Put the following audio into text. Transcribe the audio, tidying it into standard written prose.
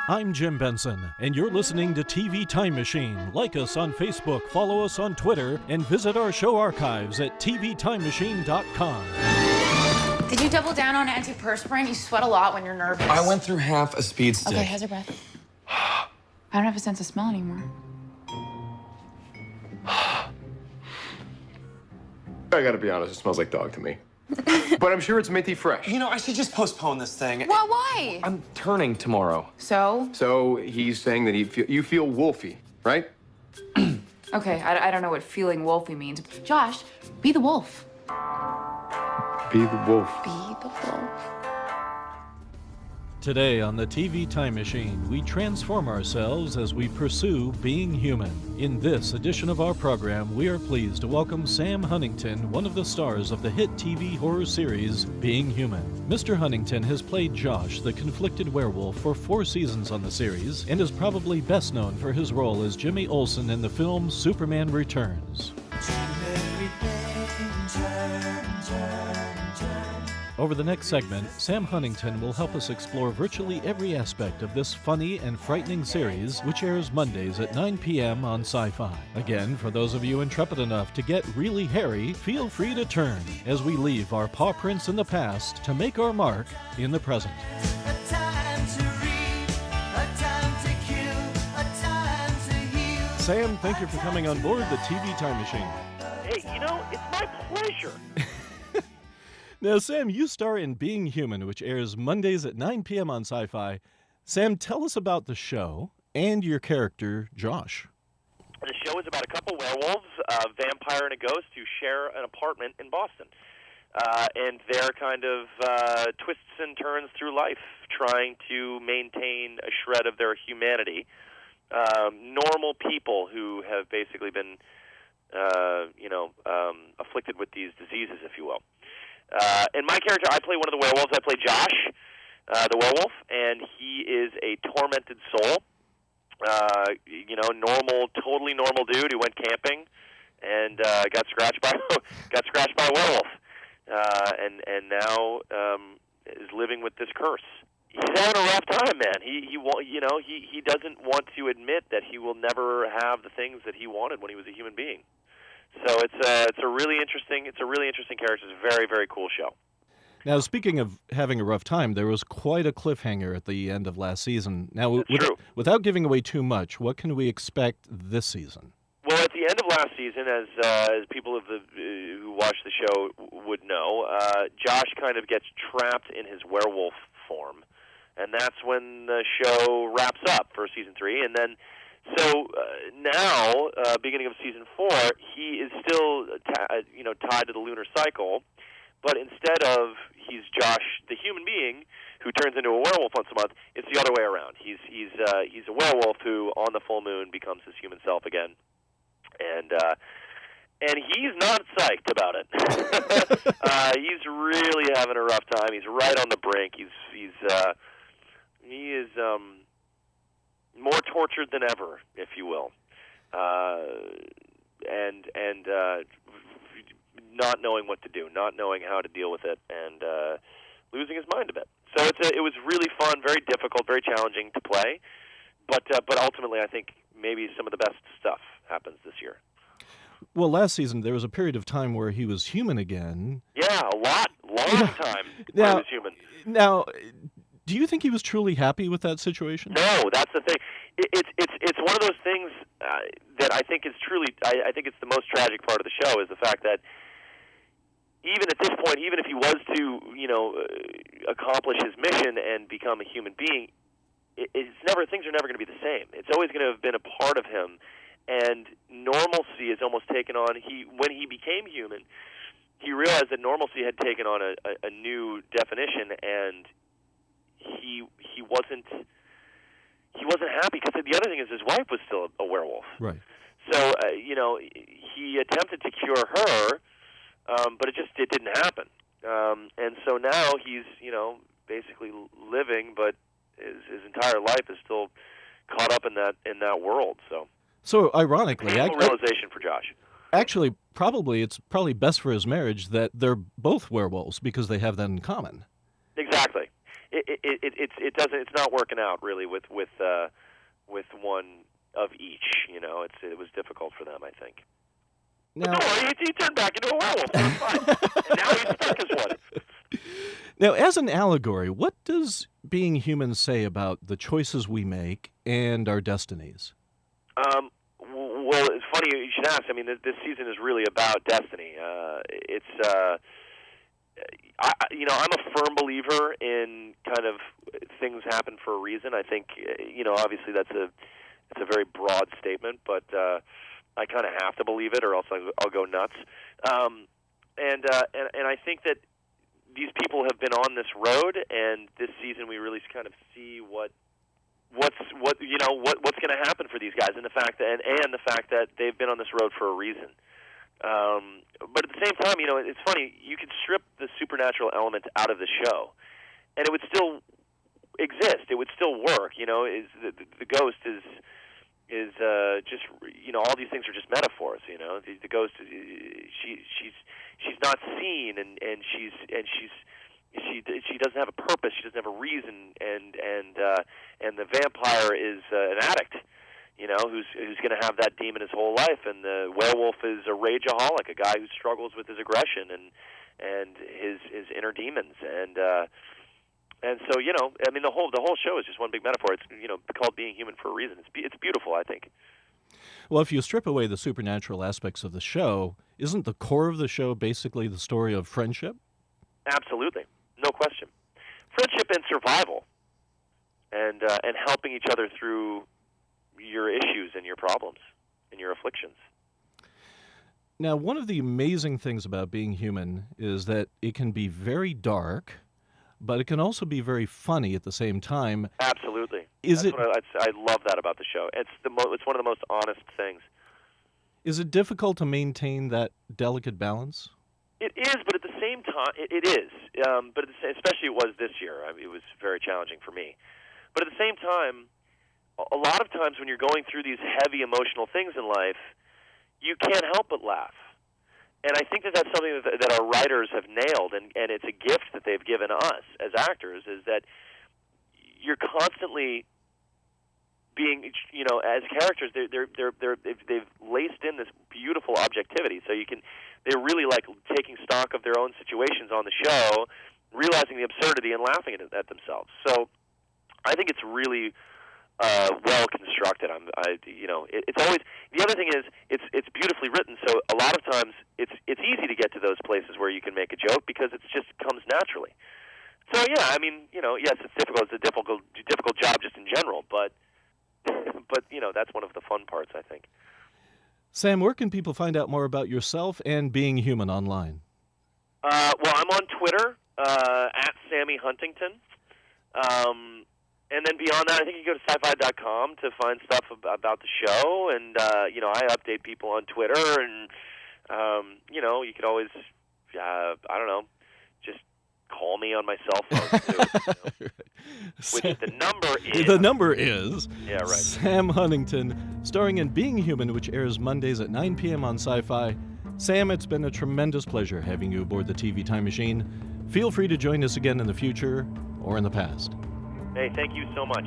I'm Jim Benson, and you're listening to TV Time Machine. Like us on Facebook, follow us on Twitter, and visit our show archives at tvtimemachine.com. Did you double down on antiperspirant? You sweat a lot when you're nervous. I went through half a speed stick. Okay, how's your breath? I don't have a sense of smell anymore. I gotta be honest, it smells like dog to me. But I'm sure it's minty fresh. You know, I should just postpone this thing. Well, why? I'm turning tomorrow. So? So he's saying that you feel wolfy, right? Okay, I don't know what feeling wolfy means. Josh, be the wolf. Be the wolf. Be the wolf. Today on the TV Time Machine, we transform ourselves as we pursue being human. In this edition of our program, we are pleased to welcome Sam Huntington, one of the stars of the hit TV horror series Being Human. Mr. Huntington has played Josh, the conflicted werewolf, for 4 seasons on the series, and is probably best known for his role as Jimmy Olsen in the film Superman Returns. Over the next segment, Sam Huntington will help us explore virtually every aspect of this funny and frightening series, which airs Mondays at 9 p.m. on Sci-Fi. Again, for those of you intrepid enough to get really hairy, feel free to turn as we leave our paw prints in the past to make our mark in the present. Sam, thank you for coming on board the TV Time Machine. Hey, it's my pleasure. Now, Sam, you star in Being Human, which airs Mondays at 9 p.m. on Sci-Fi. Sam, tell us about the show and your character, Josh. The show is about a couple werewolves, a vampire and a ghost, who share an apartment in Boston. And their kind of twists and turns through life, trying to maintain a shred of their humanity. Normal people who have basically been, afflicted with these diseases, if you will. And my character, I play one of the werewolves. I play Josh, the werewolf, and he is a tormented soul. Totally normal dude who went camping and got scratched by a werewolf, and now is living with this curse. He's having a rough time, man. He doesn't want to admit that he will never have the things that he wanted when he was a human being. So it's a really interesting character. It's a very, very cool show. Now, speaking of having a rough time, there was quite a cliffhanger at the end of last season. Now, without giving away too much, what can we expect this season? Well, at the end of last season, as people who watch the show would know, Josh kind of gets trapped in his werewolf form, and that's when the show wraps up for season 3, and then. So now, beginning of season 4, he is still tied to the lunar cycle, but instead of he's Josh, the human being, who turns into a werewolf once a month, it's the other way around. He's a werewolf who, on the full moon, becomes his human self again, and he's not psyched about it. He's really having a rough time. He's right on the brink. He is. More tortured than ever, if you will, and not knowing what to do, not knowing how to deal with it, and losing his mind a bit. So it was really fun, very difficult, very challenging to play, but ultimately I think maybe some of the best stuff happens this year. Well, last season there was a period of time where he was human again. Yeah, long time where he was human. Now. Do you think he was truly happy with that situation? No, that's the thing. It's one of those things that I think is truly. I think it's the most tragic part of the show is the fact that even at this point, even if he was to accomplish his mission and become a human being, things are never going to be the same. It's always going to have been a part of him, and normalcy is almost taken on. When he became human, he realized that normalcy had taken on a new definition, and he wasn't happy because the other thing is his wife was still a werewolf. Right. So he attempted to cure her, but it didn't happen. And so now he's basically living, but his entire life is still caught up in that world. So ironically, painful realization for Josh. Actually, it's probably best for his marriage that they're both werewolves because they have that in common. Exactly. it's not working out really with one of each. You know, it was difficult for them, I think. Now, but no, he turned back into a werewolf. That's fine. And now he's stuck as one. Now, as an allegory, what does being human say about the choices we make and our destinies? Well, it's funny you should ask. I mean, this season is really about destiny. I'm a firm believer in kind of things happen for a reason. I think, obviously it's a very broad statement, but I kind of have to believe it, or else I'll go nuts. And I think that these people have been on this road, and this season we really kind of see what's going to happen for these guys, and the fact that they've been on this road for a reason. But at the same time, it's funny. You could strip the supernatural element out of the show, and it would still exist. It would still work. The ghost is just all these things are just metaphors. The ghost she's not seen, and she doesn't have a purpose. She doesn't have a reason, and the vampire is an addict. Who's going to have that demon his whole life, and the werewolf is a rageaholic, a guy who struggles with his aggression and his inner demons, and so the whole show is just one big metaphor. It's called Being Human for a reason. It's beautiful, I think. Well, if you strip away the supernatural aspects of the show, isn't the core of the show basically the story of friendship? Absolutely, no question. Friendship and survival, and helping each other through your issues and your problems and your afflictions. Now, one of the amazing things about Being Human is that it can be very dark, but it can also be very funny at the same time. Absolutely. I love that about the show. It's one of the most honest things. Is it difficult to maintain that delicate balance? It is, but at the same time, it is. But especially it was this year. I mean, it was very challenging for me. But at the same time, a lot of times when you're going through these heavy emotional things in life, you can't help but laugh. And I think that's something that our writers have nailed, and it's a gift that they've given us as actors, is that you're constantly being, as characters, they've laced in this beautiful objectivity. So they're really like taking stock of their own situations on the show, realizing the absurdity and laughing at themselves. So I think it's really well constructed. It's always, the other thing is it's beautifully written. So a lot of times it's easy to get to those places where you can make a joke because it just comes naturally. So yeah, I mean, yes, it's difficult. It's a difficult job just in general, but that's one of the fun parts, I think. Sam, where can people find out more about yourself and Being Human online? Well, I'm on Twitter at Sammy Huntington. And then beyond that, I think you go to sci-fi.com to find stuff about the show. And, I update people on Twitter. And, you could always, just call me on my cell phone, too. Which the number is... The number is... Yeah, right. Sam Huntington, starring in Being Human, which airs Mondays at 9 p.m. on Sci-Fi. Sam, it's been a tremendous pleasure having you aboard the TV Time Machine. Feel free to join us again in the future or in the past. Hey, thank you so much.